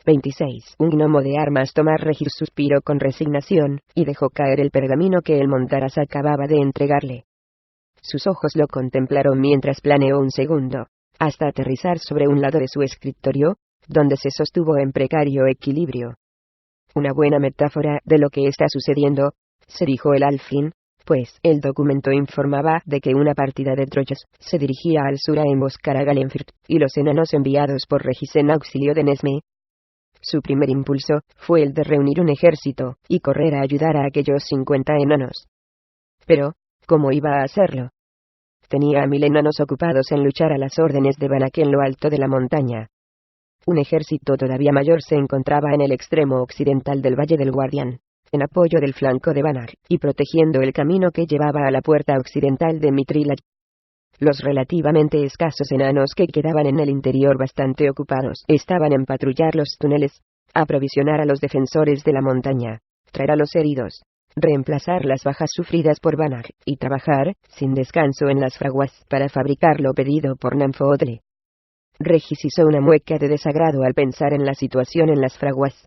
26. Un gnomo de armas. Tomás Regis suspiró con resignación, y dejó caer el pergamino que el montaraz acababa de entregarle. Sus ojos lo contemplaron mientras planeó un segundo, hasta aterrizar sobre un lado de su escritorio, donde se sostuvo en precario equilibrio. Una buena metáfora de lo que está sucediendo, se dijo el Alfling, pues el documento informaba de que una partida de troyas se dirigía al sur a emboscar a Galenfrid y los enanos enviados por Regis en auxilio de Nesme. Su primer impulso fue el de reunir un ejército y correr a ayudar a aquellos 50 enanos. Pero, ¿cómo iba a hacerlo? Tenía a 1000 enanos ocupados en luchar a las órdenes de Banach en lo alto de la montaña. Un ejército todavía mayor se encontraba en el extremo occidental del Valle del Guardián, en apoyo del flanco de Banach, y protegiendo el camino que llevaba a la puerta occidental de Mithril. Los relativamente escasos enanos que quedaban en el interior bastante ocupados estaban en patrullar los túneles, aprovisionar a los defensores de la montaña, traer a los heridos, reemplazar las bajas sufridas por Banach, y trabajar, sin descanso en las fraguas, para fabricar lo pedido por Namfoodle. Regis hizo una mueca de desagrado al pensar en la situación en las fraguas.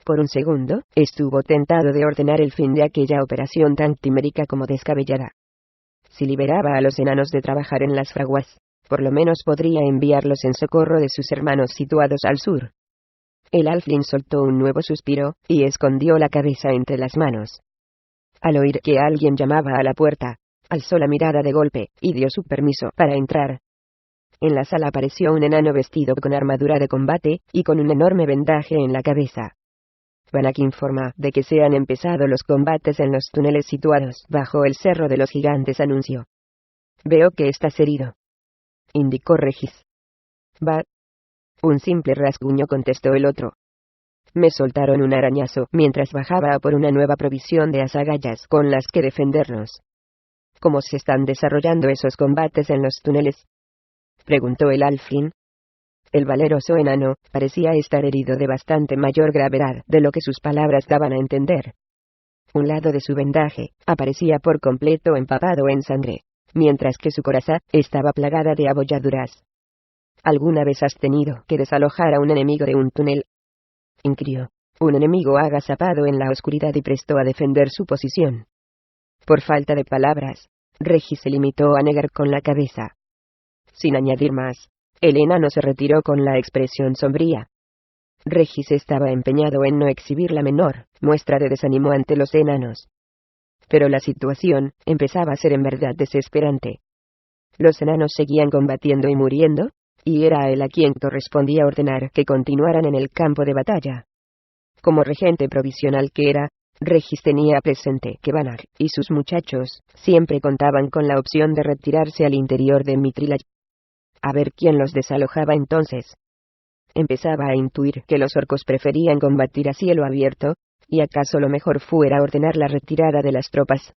Por un segundo, estuvo tentado de ordenar el fin de aquella operación tan timérica como descabellada. Si liberaba a los enanos de trabajar en las fraguas, por lo menos podría enviarlos en socorro de sus hermanos situados al sur. El Alfling soltó un nuevo suspiro, y escondió la cabeza entre las manos. Al oír que alguien llamaba a la puerta, alzó la mirada de golpe, y dio su permiso para entrar. En la sala apareció un enano vestido con armadura de combate, y con un enorme vendaje en la cabeza. Banach informa de que se han empezado los combates en los túneles situados bajo el Cerro de los Gigantes, anunció. Veo que estás herido, indicó Regis. Va. Un simple rasguño, contestó el otro. Me soltaron un arañazo mientras bajaba a por una nueva provisión de azagallas con las que defendernos. ¿Cómo se están desarrollando esos combates en los túneles?, preguntó el Alfling. El valeroso enano parecía estar herido de bastante mayor gravedad de lo que sus palabras daban a entender. Un lado de su vendaje aparecía por completo empapado en sangre, mientras que su coraza estaba plagada de abolladuras. ¿Alguna vez has tenido que desalojar a un enemigo de un túnel?, inquirió. Un enemigo agazapado en la oscuridad y presto a defender su posición. Por falta de palabras, Regis se limitó a negar con la cabeza. Sin añadir más, el enano se retiró con la expresión sombría. Regis estaba empeñado en no exhibir la menor muestra de desánimo ante los enanos. Pero la situación empezaba a ser en verdad desesperante. Los enanos seguían combatiendo y muriendo, y era a él a quien correspondía ordenar que continuaran en el campo de batalla. Como regente provisional que era, Regis tenía presente que Banach y sus muchachos siempre contaban con la opción de retirarse al interior de Mithril. A ver quién los desalojaba entonces. Empezaba a intuir que los orcos preferían combatir a cielo abierto, y acaso lo mejor fuera ordenar la retirada de las tropas.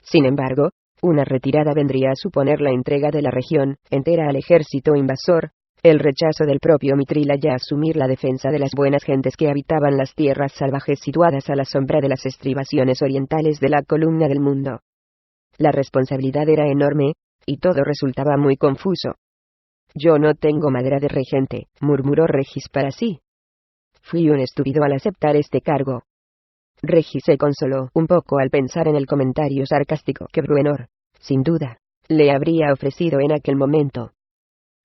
Sin embargo, una retirada vendría a suponer la entrega de la región entera al ejército invasor, el rechazo del propio Mithril y a asumir la defensa de las buenas gentes que habitaban las tierras salvajes situadas a la sombra de las estribaciones orientales de la columna del mundo. La responsabilidad era enorme, y todo resultaba muy confuso. Yo no tengo madera de regente, murmuró Regis para sí. Fui un estúpido al aceptar este cargo. Regis se consoló un poco al pensar en el comentario sarcástico que Bruenor, sin duda, le habría ofrecido en aquel momento.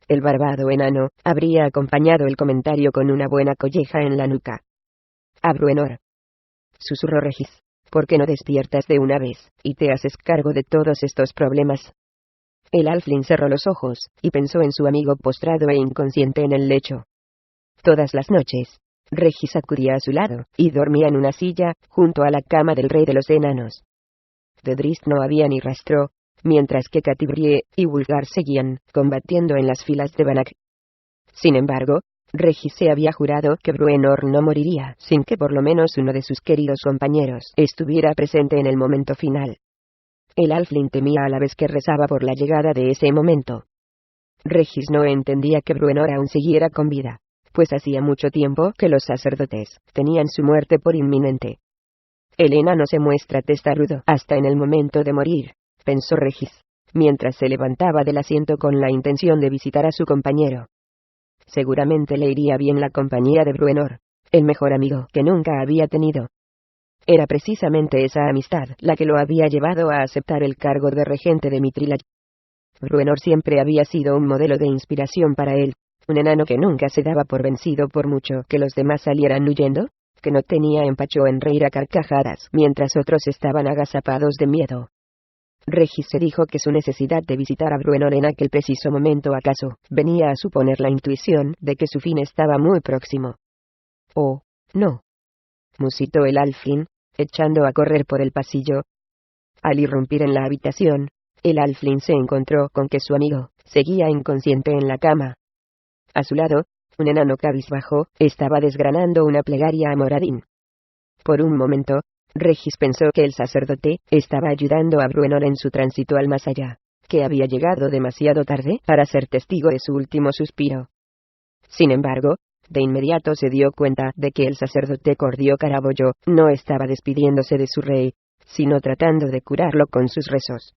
El barbado enano habría acompañado el comentario con una buena colleja en la nuca. A Bruenor, susurró Regis, ¿por qué no despiertas de una vez y te haces cargo de todos estos problemas? El Alfling cerró los ojos, y pensó en su amigo postrado e inconsciente en el lecho. Todas las noches, Regis acudía a su lado, y dormía en una silla, junto a la cama del rey de los enanos. De Drizzt no había ni rastro, mientras que Catibrie y Wulfgar seguían combatiendo en las filas de Banach. Sin embargo, Regis se había jurado que Bruenor no moriría sin que por lo menos uno de sus queridos compañeros estuviera presente en el momento final. El Alfling temía a la vez que rezaba por la llegada de ese momento. Regis no entendía que Bruenor aún siguiera con vida, pues hacía mucho tiempo que los sacerdotes tenían su muerte por inminente. El enano se muestra testarudo hasta en el momento de morir, pensó Regis, mientras se levantaba del asiento con la intención de visitar a su compañero. Seguramente le iría bien la compañía de Bruenor, el mejor amigo que nunca había tenido. Era precisamente esa amistad la que lo había llevado a aceptar el cargo de regente de Mithril. Bruenor siempre había sido un modelo de inspiración para él, un enano que nunca se daba por vencido por mucho que los demás salieran huyendo, que no tenía empacho en reír a carcajadas mientras otros estaban agazapados de miedo. Regis se dijo que su necesidad de visitar a Bruenor en aquel preciso momento acaso venía a suponer la intuición de que su fin estaba muy próximo. «Oh, no», musitó el alflin, echando a correr por el pasillo. Al irrumpir en la habitación, el alflin se encontró con que su amigo seguía inconsciente en la cama. A su lado, un enano cabizbajo estaba desgranando una plegaria a Moradin. Por un momento, Regis pensó que el sacerdote estaba ayudando a Bruenor en su tránsito al más allá, que había llegado demasiado tarde para ser testigo de su último suspiro. Sin embargo, de inmediato se dio cuenta de que el sacerdote Cordio Carabollo no estaba despidiéndose de su rey, sino tratando de curarlo con sus rezos.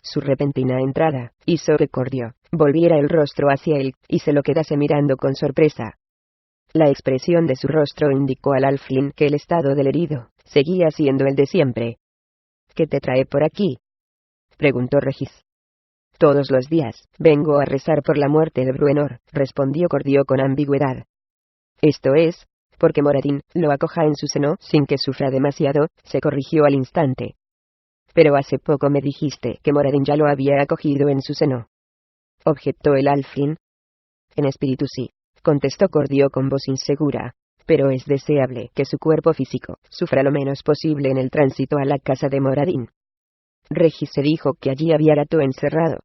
Su repentina entrada hizo que Cordio volviera el rostro hacia él y se lo quedase mirando con sorpresa. La expresión de su rostro indicó al alflin que el estado del herido seguía siendo el de siempre. «¿Qué te trae por aquí?», preguntó Regis. «Todos los días vengo a rezar por la muerte de Bruenor», respondió Cordio con ambigüedad. «Esto es, porque Moradin lo acoja en su seno sin que sufra demasiado», se corrigió al instante. «Pero hace poco me dijiste que Moradin ya lo había acogido en su seno», objetó el alflin. «En espíritu sí», contestó Cordio con voz insegura, «pero es deseable que su cuerpo físico sufra lo menos posible en el tránsito a la casa de Moradin». Regis se dijo que allí había gato encerrado.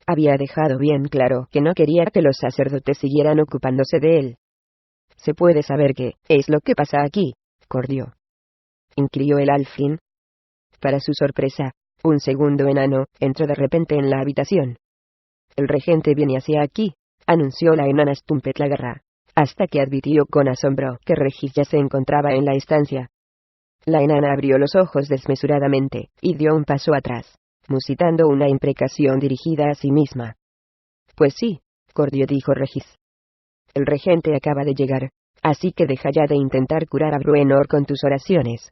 Había dejado bien claro que no quería que los sacerdotes siguieran ocupándose de él. «¿Se puede saber qué es lo que pasa aquí, Cordio?», inquirió el alflin. Para su sorpresa, un segundo enano entró de repente en la habitación. «El regente viene hacia aquí», anunció la enana Stumpetlagarra, hasta que advirtió con asombro que Regis ya se encontraba en la estancia. La enana abrió los ojos desmesuradamente y dio un paso atrás, musitando una imprecación dirigida a sí misma. «Pues sí», Cordio dijo Regis. «El regente acaba de llegar, así que deja ya de intentar curar a Bruenor con tus oraciones».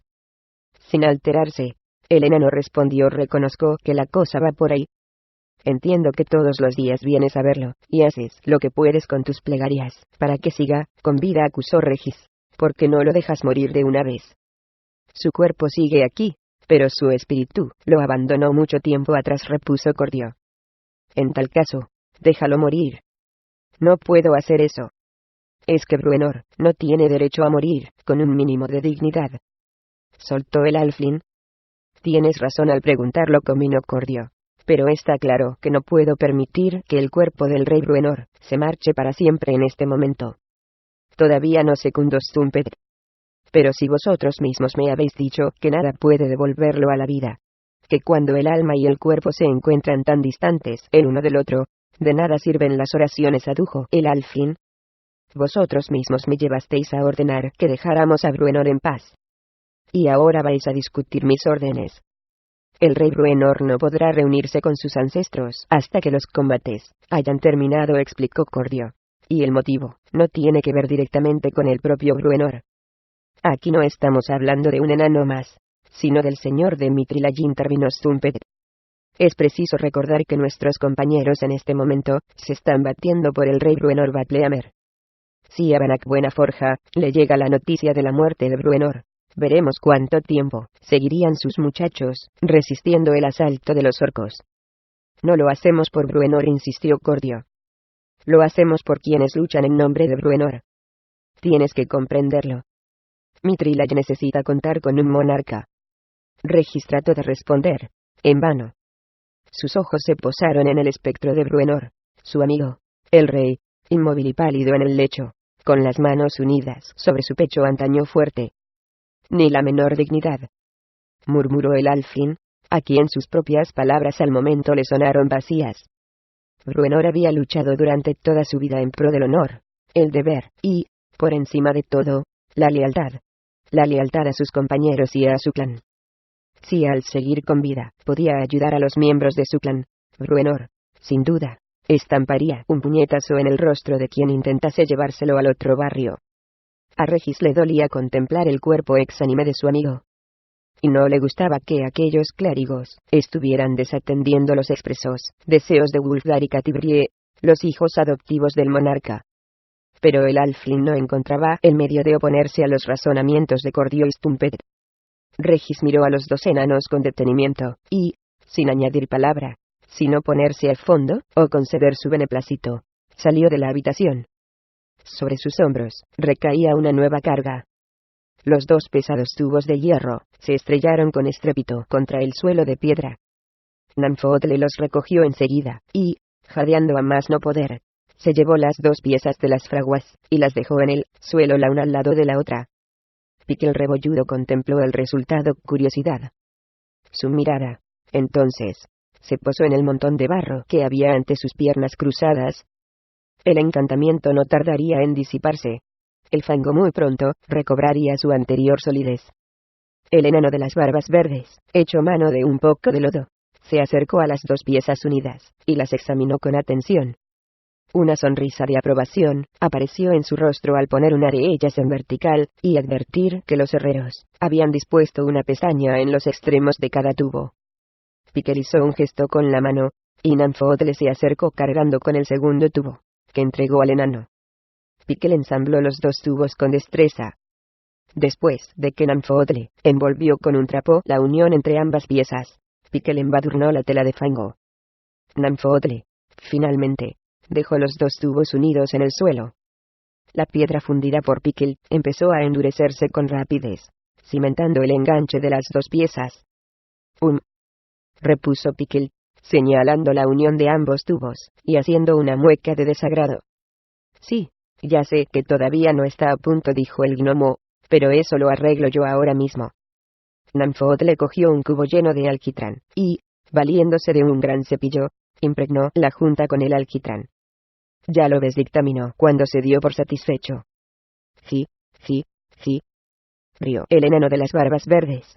Sin alterarse, el enano respondió: «Reconozco que la cosa va por ahí. Entiendo que todos los días vienes a verlo, y haces lo que puedes con tus plegarias, para que siga con vida», acusó Regis. «¿Por qué no lo dejas morir de una vez? Su cuerpo sigue aquí, pero su espíritu lo abandonó mucho tiempo atrás», repuso Cordio. «En tal caso, déjalo morir». «No puedo hacer eso. Es que Bruenor no tiene derecho a morir con un mínimo de dignidad», soltó el alflin. «Tienes razón al preguntarlo», cominó Cordio. «Pero está claro que no puedo permitir que el cuerpo del rey Bruenor se marche para siempre en este momento». «Todavía no», secundó Stumpet. «Pero si vosotros mismos me habéis dicho que nada puede devolverlo a la vida, que cuando el alma y el cuerpo se encuentran tan distantes el uno del otro, de nada sirven las oraciones», adujo el alflin. «Vosotros mismos me llevasteis a ordenar que dejáramos a Bruenor en paz. Y ahora vais a discutir mis órdenes. El rey Bruenor no podrá reunirse con sus ancestros hasta que los combates hayan terminado», explicó Cordio. «Y el motivo no tiene que ver directamente con el propio Bruenor. Aquí no estamos hablando de un enano más, sino del señor de Mithril», intervino Stumpet. «Es preciso recordar que nuestros compañeros en este momento se están batiendo por el rey Bruenor Batleamer. Si a Banach Buenaforja le llega la noticia de la muerte de Bruenor, veremos cuánto tiempo seguirían sus muchachos resistiendo el asalto de los orcos». «No lo hacemos por Bruenor», insistió Cordio. «Lo hacemos por quienes luchan en nombre de Bruenor. Tienes que comprenderlo. Mithril necesita contar con un monarca». Regis trató de responder, en vano. Sus ojos se posaron en el espectro de Bruenor, su amigo, el rey, inmóvil y pálido en el lecho, con las manos unidas sobre su pecho antaño fuerte. «Ni la menor dignidad», murmuró el alflin, a quien sus propias palabras al momento le sonaron vacías. Bruenor había luchado durante toda su vida en pro del honor, el deber y, por encima de todo, la lealtad. La lealtad a sus compañeros y a su clan. Si al seguir con vida podía ayudar a los miembros de su clan, Bruenor, sin duda, estamparía un puñetazo en el rostro de quien intentase llevárselo al otro barrio. A Regis le dolía contemplar el cuerpo exánime de su amigo. Y no le gustaba que aquellos clérigos estuvieran desatendiendo los expresos deseos de Wulfgar y Catibrie, los hijos adoptivos del monarca. Pero el Halfling no encontraba el medio de oponerse a los razonamientos de Cordio y Stumpet. Regis miró a los dos enanos con detenimiento, y, sin añadir palabra, sin oponerse al fondo, o conceder su beneplácito, salió de la habitación. Sobre sus hombros recaía una nueva carga. Los dos pesados tubos de hierro se estrellaron con estrépito contra el suelo de piedra. Namfotle los recogió enseguida, y, jadeando a más no poder, se llevó las dos piezas de las fraguas, y las dejó en el suelo la una al lado de la otra. Pickle rebolludo contempló el resultado con curiosidad. Su mirada, entonces, se posó en el montón de barro que había ante sus piernas cruzadas. El encantamiento no tardaría en disiparse. El fango muy pronto recobraría su anterior solidez. El enano de las barbas verdes, hecho mano de un poco de lodo, se acercó a las dos piezas unidas, y las examinó con atención. Una sonrisa de aprobación apareció en su rostro al poner una de ellas en vertical, y advertir que los herreros habían dispuesto una pestaña en los extremos de cada tubo. Pickle hizo un gesto con la mano, y Namfotle se acercó cargando con el segundo tubo, que entregó al enano. Pickle ensambló los dos tubos con destreza. Después de que Namfotle envolvió con un trapo la unión entre ambas piezas, Pickle embadurnó la tela de fango. Namfotle, finalmente, dejó los dos tubos unidos en el suelo. La piedra fundida por Pickle empezó a endurecerse con rapidez, cimentando el enganche de las dos piezas. Repuso Pickle, señalando la unión de ambos tubos, y haciendo una mueca de desagrado. Sí, ya sé que todavía no está a punto, dijo el gnomo, pero eso lo arreglo yo ahora mismo. Namfotle cogió un cubo lleno de alquitrán, y, valiéndose de un gran cepillo, impregnó la junta con el alquitrán. Ya lo ves, dictaminó cuando se dio por satisfecho. Sí, rió el enano de las barbas verdes.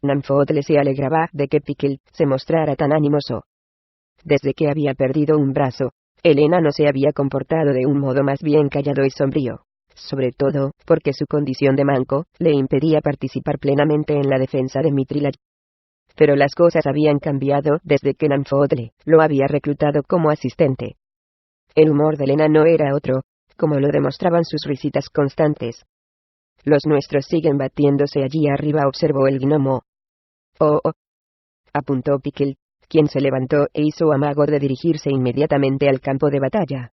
Namfotle se alegraba de que Pickle se mostrara tan animoso. Desde que había perdido un brazo, el enano se había comportado de un modo más bien callado y sombrío, sobre todo porque su condición de manco le impedía participar plenamente en la defensa de Mithril. Pero las cosas habían cambiado desde que Namfotle lo había reclutado como asistente. El humor del enano era otro, como lo demostraban sus risitas constantes. Los nuestros siguen batiéndose allí arriba, observó el gnomo. Oh, apuntó Pickle, quien se levantó e hizo amago de dirigirse inmediatamente al campo de batalla.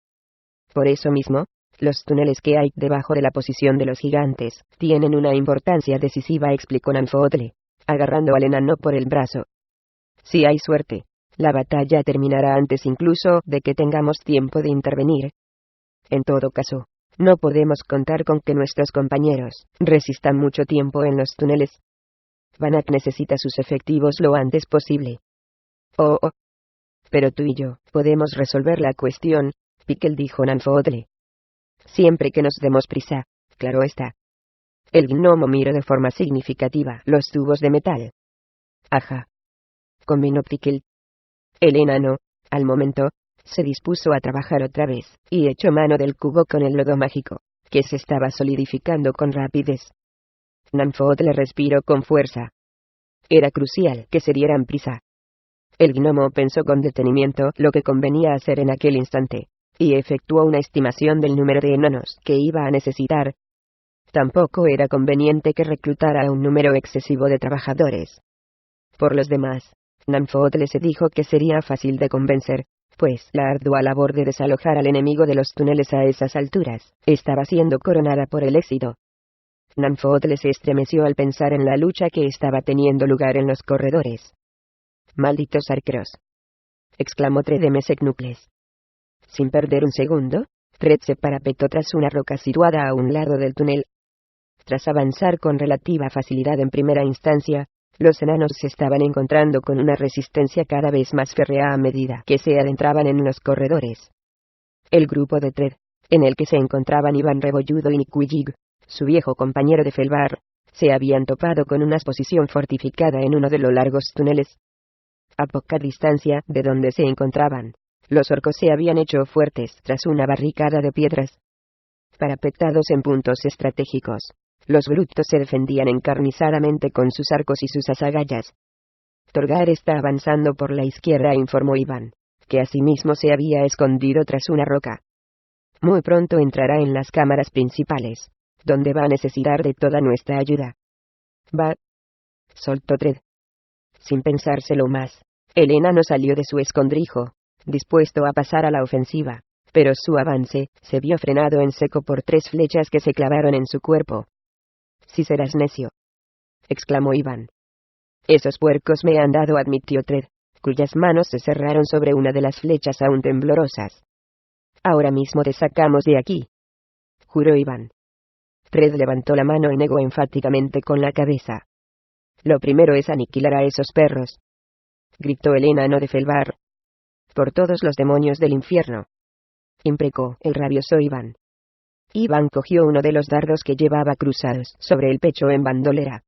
Por eso mismo, los túneles que hay debajo de la posición de los gigantes tienen una importancia decisiva, explicó Namfotle, agarrando al enano por el brazo. Si hay suerte, la batalla terminará antes incluso de que tengamos tiempo de intervenir. En todo caso, no podemos contar con que nuestros compañeros resistan mucho tiempo en los túneles. Banach necesita sus efectivos lo antes posible. Pero tú y yo podemos resolver la cuestión, Pickle, dijo Namfotle. Siempre que nos demos prisa, claro está. El gnomo miró de forma significativa los tubos de metal. Ajá, combinó Pickle. El enano, al momento, se dispuso a trabajar otra vez, y echó mano del cubo con el lodo mágico, que se estaba solidificando con rapidez. Namfotle respiró con fuerza. Era crucial que se dieran prisa. El gnomo pensó con detenimiento lo que convenía hacer en aquel instante, y efectuó una estimación del número de enanos que iba a necesitar. Tampoco era conveniente que reclutara a un número excesivo de trabajadores. Por los demás, Namfotle se dijo que sería fácil de convencer, pues la ardua labor de desalojar al enemigo de los túneles a esas alturas estaba siendo coronada por el éxito. Namfotle se estremeció al pensar en la lucha que estaba teniendo lugar en los corredores. «Malditos arqueros», exclamó Tred de Mesecnucles. Sin perder un segundo, Tred se parapetó tras una roca situada a un lado del túnel. Tras avanzar con relativa facilidad en primera instancia, los enanos se estaban encontrando con una resistencia cada vez más férrea a medida que se adentraban en los corredores. El grupo de Tred, en el que se encontraban Iván Rebolludo y Nikwillig, su viejo compañero de Felvar, se habían topado con una posición fortificada en uno de los largos túneles. A poca distancia de donde se encontraban, Los orcos se habían hecho fuertes tras una barricada de piedras. Parapetados en puntos estratégicos, los brutos se defendían encarnizadamente con sus arcos y sus azagallas. Torgar está avanzando por la izquierda, informó Iván, que asimismo se había escondido tras una roca. Muy pronto entrará en las cámaras principales, donde va a necesitar de toda nuestra ayuda. Va, soltó Tred. Sin pensárselo más, el enano salió de su escondrijo, dispuesto a pasar a la ofensiva, pero su avance se vio frenado en seco por 3 flechas que se clavaron en su cuerpo. «Si serás necio», exclamó Iván. «Esos puercos me han dado», admitió Tred, cuyas manos se cerraron sobre una de las flechas aún temblorosas. «Ahora mismo te sacamos de aquí», juró Iván. Tred levantó la mano y negó enfáticamente con la cabeza. «Lo primero es aniquilar a esos perros», gritó el enano de Felvar. «Por todos los demonios del infierno», imprecó el rabioso Iván. Iván cogió uno de los dardos que llevaba cruzados sobre el pecho en bandolera.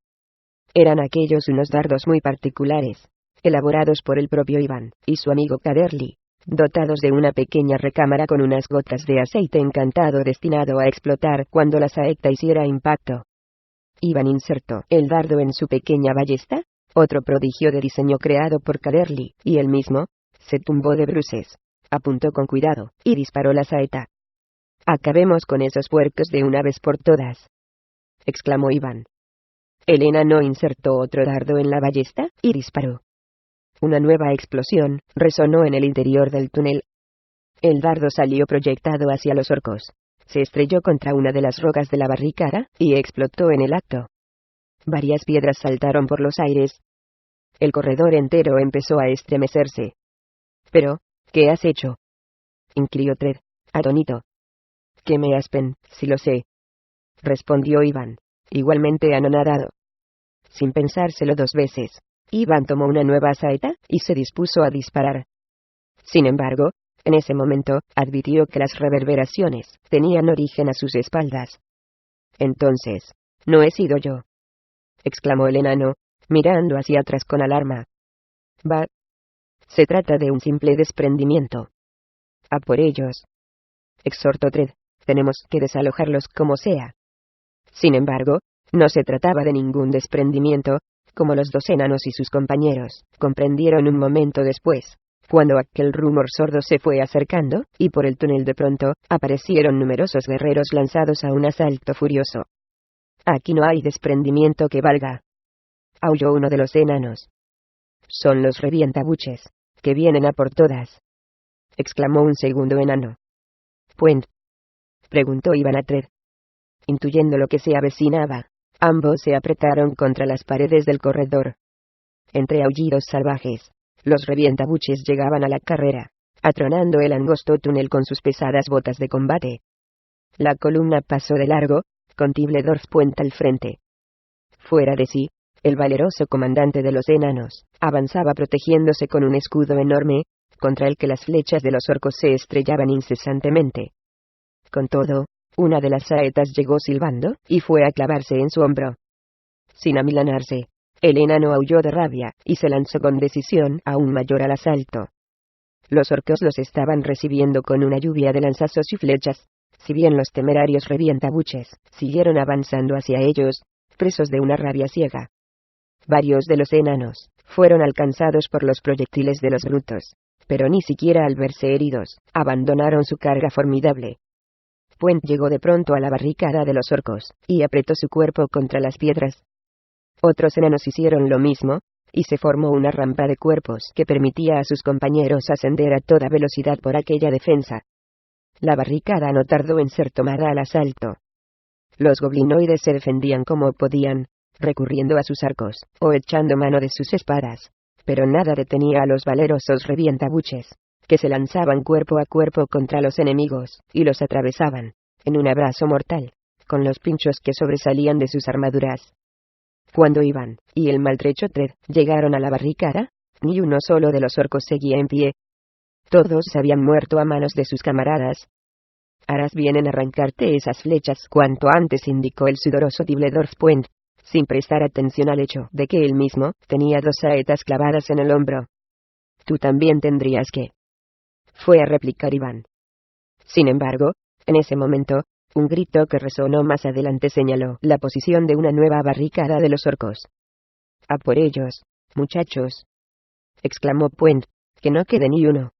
Eran aquellos unos dardos muy particulares, elaborados por el propio Iván y su amigo Caderly, dotados de una pequeña recámara con unas gotas de aceite encantado destinado a explotar cuando la saeta hiciera impacto. Iván insertó el dardo en su pequeña ballesta, otro prodigio de diseño creado por Caderly, y él mismo se tumbó de bruces, apuntó con cuidado y disparó la saeta. «Acabemos con esos puercos de una vez por todas», exclamó Iván. El enano insertó otro dardo en la ballesta y disparó. Una nueva explosión resonó en el interior del túnel. El dardo salió proyectado hacia los orcos, se estrelló contra una de las rocas de la barricada y explotó en el acto. Varias piedras saltaron por los aires. El corredor entero empezó a estremecerse. «¿Pero qué has hecho?», inquirió Tred, atónito. «¿Qué me aspen, si lo sé?», respondió Iván, igualmente anonadado. Sin pensárselo 2 veces, Iván tomó una nueva saeta y se dispuso a disparar. Sin embargo, en ese momento, advirtió que las reverberaciones tenían origen a sus espaldas. «Entonces, no he sido yo», exclamó el enano, mirando hacia atrás con alarma. «Va. Se trata de un simple desprendimiento. A por ellos», exhortó Tred. «Tenemos que desalojarlos como sea». Sin embargo, no se trataba de ningún desprendimiento, como los 2 enanos y sus compañeros comprendieron un momento después, cuando aquel rumor sordo se fue acercando, y por el túnel de pronto aparecieron numerosos guerreros lanzados a un asalto furioso. «Aquí no hay desprendimiento que valga», aulló uno de los enanos. «Son los revientabuches, que vienen a por todas», exclamó un segundo enano. «Puent», preguntó Iván a Tred. Intuyendo lo que se avecinaba, ambos se apretaron contra las paredes del corredor. Entre aullidos salvajes, los revientabuches llegaban a la carrera, atronando el angosto túnel con sus pesadas botas de combate. La columna pasó de largo, con Tibledorf Puent al frente. Fuera de sí, el valeroso comandante de los enanos avanzaba protegiéndose con un escudo enorme, contra el que las flechas de los orcos se estrellaban incesantemente. Con todo, una de las saetas llegó silbando y fue a clavarse en su hombro. Sin amilanarse, el enano aulló de rabia y se lanzó con decisión aún mayor al asalto. Los orcos los estaban recibiendo con una lluvia de lanzazos y flechas, si bien los temerarios revientabuches siguieron avanzando hacia ellos, presos de una rabia ciega. Varios de los enanos fueron alcanzados por los proyectiles de los brutos, pero ni siquiera al verse heridos, abandonaron su carga formidable. Puent llegó de pronto a la barricada de los orcos, y apretó su cuerpo contra las piedras. Otros enanos hicieron lo mismo, y se formó una rampa de cuerpos que permitía a sus compañeros ascender a toda velocidad por aquella defensa. La barricada no tardó en ser tomada al asalto. Los goblinoides se defendían como podían, recurriendo a sus arcos, o echando mano de sus espadas, pero nada detenía a los valerosos revientabuches, que se lanzaban cuerpo a cuerpo contra los enemigos, y los atravesaban, en un abrazo mortal, con los pinchos que sobresalían de sus armaduras. Cuando Iván y el maltrecho Tred llegaron a la barricada, ni uno solo de los orcos seguía en pie. Todos habían muerto a manos de sus camaradas. «Harás bien en arrancarte esas flechas cuanto antes», indicó el sudoroso Tibledorf Puent, sin prestar atención al hecho de que él mismo tenía 2 saetas clavadas en el hombro. «Tú también tendrías que», fue a replicar Iván. Sin embargo, en ese momento, un grito que resonó más adelante señaló la posición de una nueva barricada de los orcos. «¡A por ellos, muchachos!», exclamó Puent, «que no quede ni uno».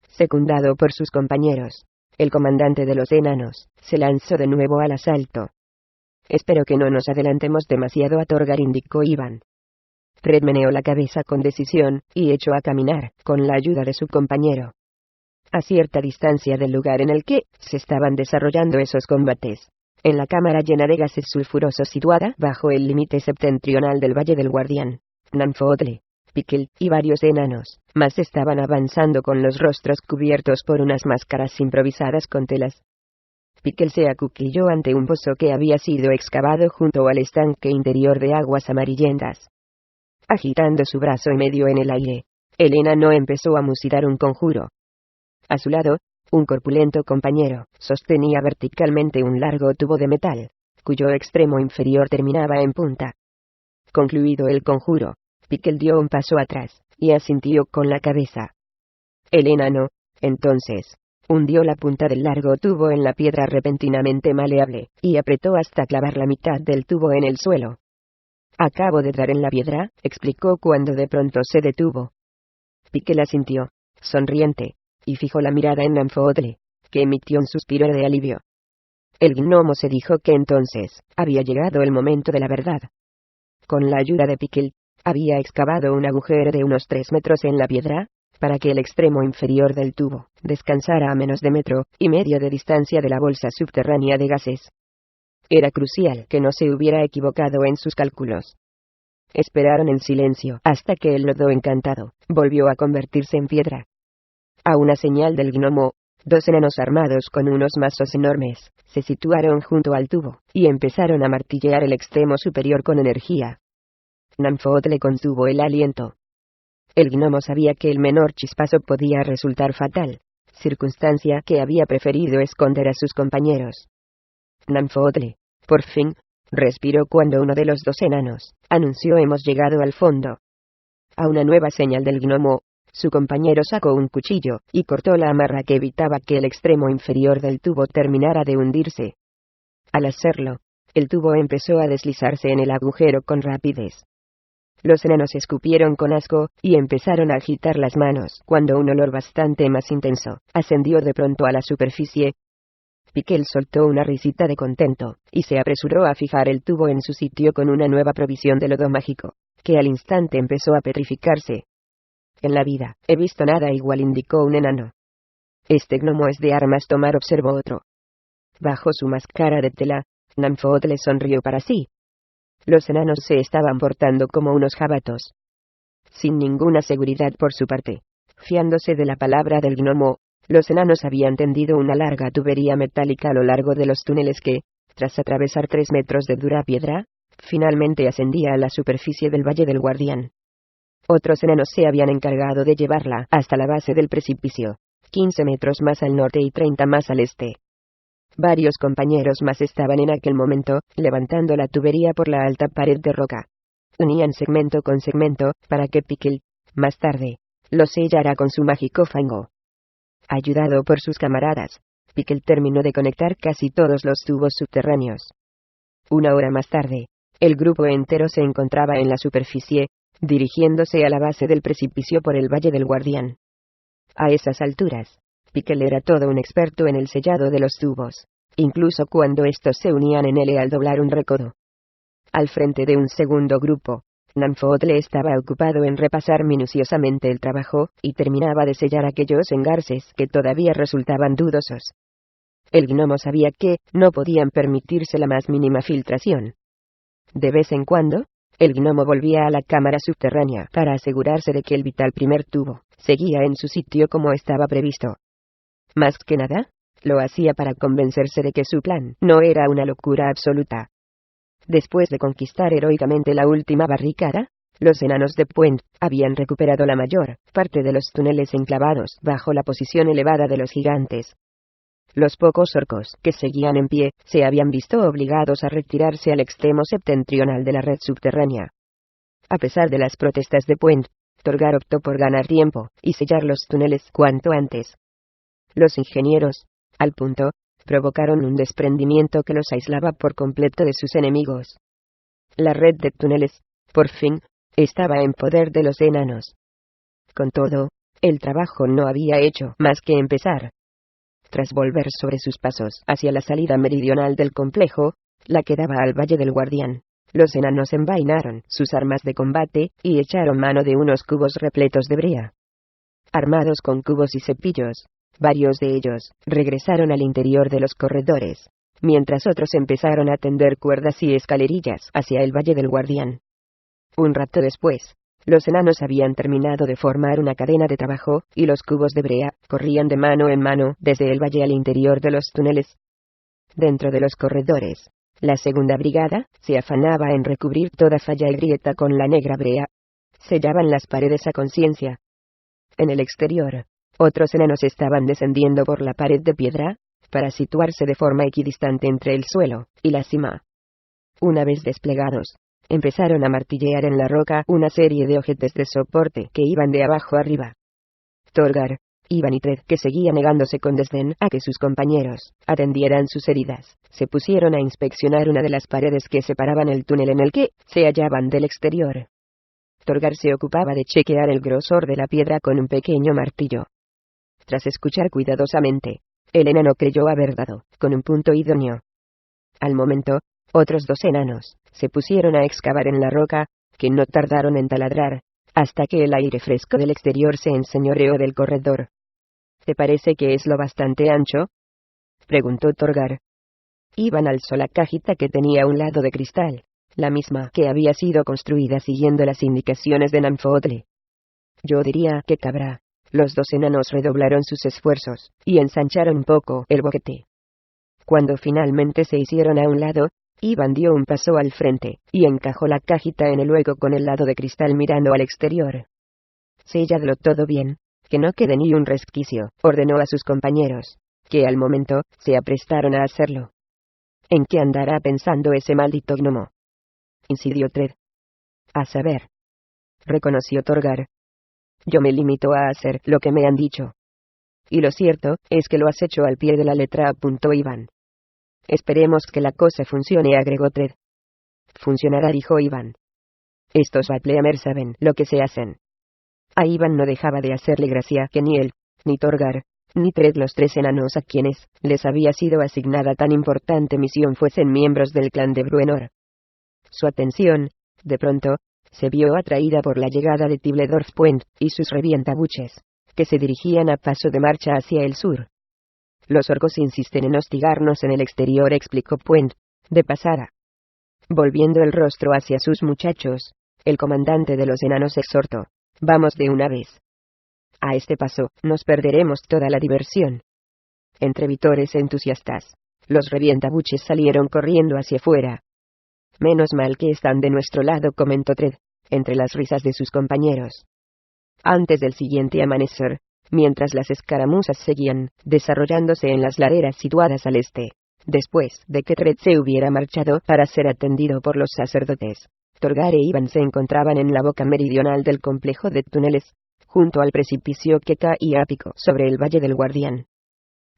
Secundado por sus compañeros, el comandante de los enanos se lanzó de nuevo al asalto. «Espero que no nos adelantemos demasiado a Torgar», indicó Iván. Fred meneó la cabeza con decisión, y echó a caminar, con la ayuda de su compañero. A cierta distancia del lugar en el que se estaban desarrollando esos combates, en la cámara llena de gases sulfurosos situada bajo el límite septentrional del Valle del Guardián, Nanfoodle, Pickle y varios enanos más estaban avanzando con los rostros cubiertos por unas máscaras improvisadas con telas. Pickle se acuclilló ante un pozo que había sido excavado junto al estanque interior de aguas amarillentas. Agitando su brazo y medio en el aire, el enano empezó a musitar un conjuro. A su lado, un corpulento compañero sostenía verticalmente un largo tubo de metal, cuyo extremo inferior terminaba en punta. Concluido el conjuro, Pickle dio un paso atrás, y asintió con la cabeza. El enano, entonces, hundió la punta del largo tubo en la piedra repentinamente maleable, y apretó hasta clavar la mitad del tubo en el suelo. «Acabo de dar en la piedra», explicó cuando de pronto se detuvo. Pickle asintió, sonriente, y fijó la mirada en Nanfoodle, que emitió un suspiro de alivio. El gnomo se dijo que entonces había llegado el momento de la verdad. Con la ayuda de Pickle, había excavado un agujero de unos 3 metros en la piedra, para que el extremo inferior del tubo descansara a menos de 1,5 metros de distancia de la bolsa subterránea de gases. Era crucial que no se hubiera equivocado en sus cálculos. Esperaron en silencio hasta que el lodo encantado volvió a convertirse en piedra. A una señal del gnomo, 2 enanos armados con unos mazos enormes se situaron junto al tubo y empezaron a martillear el extremo superior con energía. Nanfoodle contuvo el aliento. El gnomo sabía que el menor chispazo podía resultar fatal, circunstancia que había preferido esconder a sus compañeros. Nanfoodle, por fin, respiró cuando uno de los 2 enanos anunció: «Hemos llegado al fondo». A una nueva señal del gnomo, su compañero sacó un cuchillo y cortó la amarra que evitaba que el extremo inferior del tubo terminara de hundirse. Al hacerlo, el tubo empezó a deslizarse en el agujero con rapidez. Los enanos escupieron con asco y empezaron a agitar las manos cuando un olor bastante más intenso ascendió de pronto a la superficie. Pickle soltó una risita de contento y se apresuró a fijar el tubo en su sitio con una nueva provisión de lodo mágico, que al instante empezó a petrificarse. «En la vida he visto nada igual», indicó un enano. «Este gnomo es de armas tomar», observó otro. Bajo su máscara de tela, Nanfoodle sonrió para sí. Los enanos se estaban portando como unos jabatos. Sin ninguna seguridad por su parte, fiándose de la palabra del gnomo, los enanos habían tendido una larga tubería metálica a lo largo de los túneles que, tras atravesar 3 metros de dura piedra, finalmente ascendía a la superficie del Valle del Guardián. Otros enanos se habían encargado de llevarla hasta la base del precipicio, 15 metros más al norte y 30 más al este. Varios compañeros más estaban en aquel momento levantando la tubería por la alta pared de roca. Unían segmento con segmento para que Pickle, más tarde, lo sellara con su mágico fango. Ayudado por sus camaradas, Pickle terminó de conectar casi todos los tubos subterráneos. 1 hora más tarde, el grupo entero se encontraba en la superficie, dirigiéndose a la base del precipicio por el Valle del Guardián. A esas alturas, Pickle era todo un experto en el sellado de los tubos, incluso cuando estos se unían en él al doblar un recodo. Al frente de un segundo grupo, Nanfoodle estaba ocupado en repasar minuciosamente el trabajo, y terminaba de sellar aquellos engarces que todavía resultaban dudosos. El gnomo sabía que no podían permitirse la más mínima filtración. De vez en cuando, el gnomo volvía a la cámara subterránea para asegurarse de que el vital primer tubo seguía en su sitio como estaba previsto. Más que nada, lo hacía para convencerse de que su plan no era una locura absoluta. Después de conquistar heroicamente la última barricada, los enanos de Puent habían recuperado la mayor parte de los túneles enclavados bajo la posición elevada de los gigantes. Los pocos orcos que seguían en pie se habían visto obligados a retirarse al extremo septentrional de la red subterránea. A pesar de las protestas de Puent, Torgar optó por ganar tiempo y sellar los túneles cuanto antes, Los ingenieros, al punto, provocaron un desprendimiento que los aislaba por completo de sus enemigos. La red de túneles, por fin, estaba en poder de los enanos. Con todo, el trabajo no había hecho más que empezar. Tras volver sobre sus pasos hacia la salida meridional del complejo, la que daba al Valle del Guardián, los enanos envainaron sus armas de combate y echaron mano de unos cubos repletos de brea. Armados con cubos y cepillos, varios de ellos regresaron al interior de los corredores, mientras otros empezaron a tender cuerdas y escalerillas hacia el Valle del Guardián. Un rato después, los enanos habían terminado de formar una cadena de trabajo, y los cubos de brea corrían de mano en mano desde el valle al interior de los túneles. Dentro de los corredores, la segunda brigada se afanaba en recubrir toda falla y grieta con la negra brea. Sellaban las paredes a conciencia. En el exterior, otros enanos estaban descendiendo por la pared de piedra, para situarse de forma equidistante entre el suelo y la cima. Una vez desplegados, empezaron a martillear en la roca una serie de ojetes de soporte que iban de abajo arriba. Torgar, Ivan y Tred, que seguía negándose con desdén a que sus compañeros atendieran sus heridas, se pusieron a inspeccionar una de las paredes que separaban el túnel en el que se hallaban del exterior. Torgar se ocupaba de chequear el grosor de la piedra con un pequeño martillo. Tras escuchar cuidadosamente, el enano creyó haber dado con un punto idóneo. Al momento, otros dos enanos se pusieron a excavar en la roca, que no tardaron en taladrar, hasta que el aire fresco del exterior se enseñoreó del corredor. ¿Te parece que es lo bastante ancho?, preguntó Torgar. Ivan alzó la cajita que tenía un lado de cristal, la misma que había sido construida siguiendo las indicaciones de Nanfoodle. Yo diría que cabrá. Los dos enanos redoblaron sus esfuerzos, y ensancharon un poco el boquete. Cuando finalmente se hicieron a un lado, Ivan dio un paso al frente, y encajó la cajita en el hueco con el lado de cristal mirando al exterior. Selladlo todo bien, que no quede ni un resquicio, ordenó a sus compañeros, que al momento se aprestaron a hacerlo. ¿En qué andará pensando ese maldito gnomo?, incidió Tred. A saber, reconoció Torgar. Yo me limito a hacer lo que me han dicho. Y lo cierto es que lo has hecho al pie de la letra, apuntó Ivan. Esperemos que la cosa funcione, agregó Tred. Funcionará, dijo Ivan. Estos Batleamer saben lo que se hacen. A Ivan no dejaba de hacerle gracia que ni él, ni Torgar, ni Tred, los tres enanos a quienes les había sido asignada tan importante misión, fuesen miembros del clan de Bruenor. Su atención, de pronto, se vio atraída por la llegada de Tibledorf Point y sus revientabuches, que se dirigían a paso de marcha hacia el sur. Los orcos insisten en hostigarnos en el exterior, explicó Point, de pasada. Volviendo el rostro hacia sus muchachos, el comandante de los enanos exhortó: vamos de una vez. A este paso, nos perderemos toda la diversión. Entre vítores entusiastas, los revientabuches salieron corriendo hacia afuera. Menos mal que están de nuestro lado, comentó Tred, entre las risas de sus compañeros. Antes del siguiente amanecer, mientras las escaramuzas seguían desarrollándose en las laderas situadas al este, después de que Tred se hubiera marchado para ser atendido por los sacerdotes, Torgar e Ivan se encontraban en la boca meridional del complejo de túneles, junto al precipicio que caía a pico sobre el Valle del Guardián.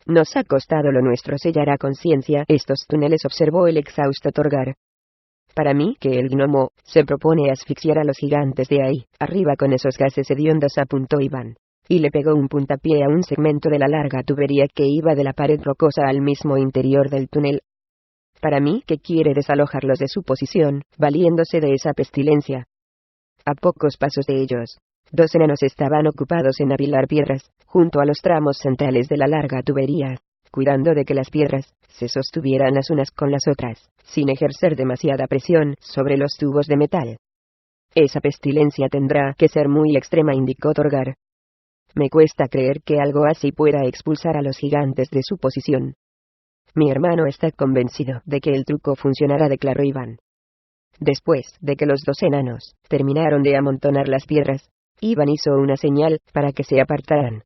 Nos ha costado lo nuestro sellar a conciencia estos túneles, observó el exhausto Torgar. Para mí que el gnomo se propone asfixiar a los gigantes de ahí arriba con esos gases hediondos, apuntó Ivan, y le pegó un puntapié a un segmento de la larga tubería que iba de la pared rocosa al mismo interior del túnel. Para mí que quiere desalojarlos de su posición, valiéndose de esa pestilencia. A pocos pasos de ellos, dos enanos estaban ocupados en apilar piedras, junto a los tramos centrales de la larga tubería, cuidando de que las piedras se sostuvieran las unas con las otras, sin ejercer demasiada presión sobre los tubos de metal. Esa pestilencia tendrá que ser muy extrema, indicó Torgar. Me cuesta creer que algo así pueda expulsar a los gigantes de su posición. Mi hermano está convencido de que el truco funcionará, declaró Ivan. Después de que los dos enanos terminaron de amontonar las piedras, Ivan hizo una señal para que se apartaran.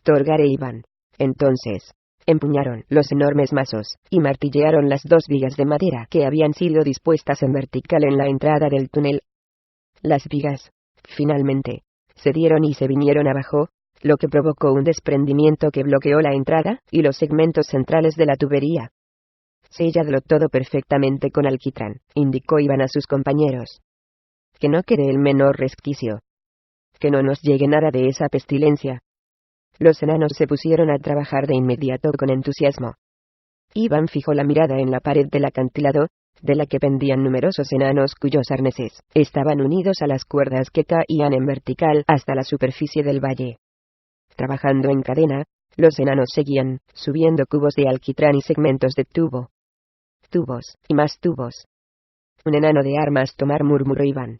Torgar e Ivan, entonces, empuñaron los enormes mazos y martillearon las dos vigas de madera que habían sido dispuestas en vertical en la entrada del túnel. Las vigas, finalmente, cedieron y se vinieron abajo, lo que provocó un desprendimiento que bloqueó la entrada y los segmentos centrales de la tubería. Séllalo todo perfectamente con alquitrán, indicó Iván a sus compañeros. Que no quede el menor resquicio. Que no nos llegue nada de esa pestilencia. Los enanos se pusieron a trabajar de inmediato con entusiasmo. Iván fijó la mirada en la pared del acantilado, de la que pendían numerosos enanos cuyos arneses estaban unidos a las cuerdas que caían en vertical hasta la superficie del valle. Trabajando en cadena, los enanos seguían subiendo cubos de alquitrán y segmentos de tubo. Tubos, y más tubos. Un enano de armas tomar, murmuró Iván.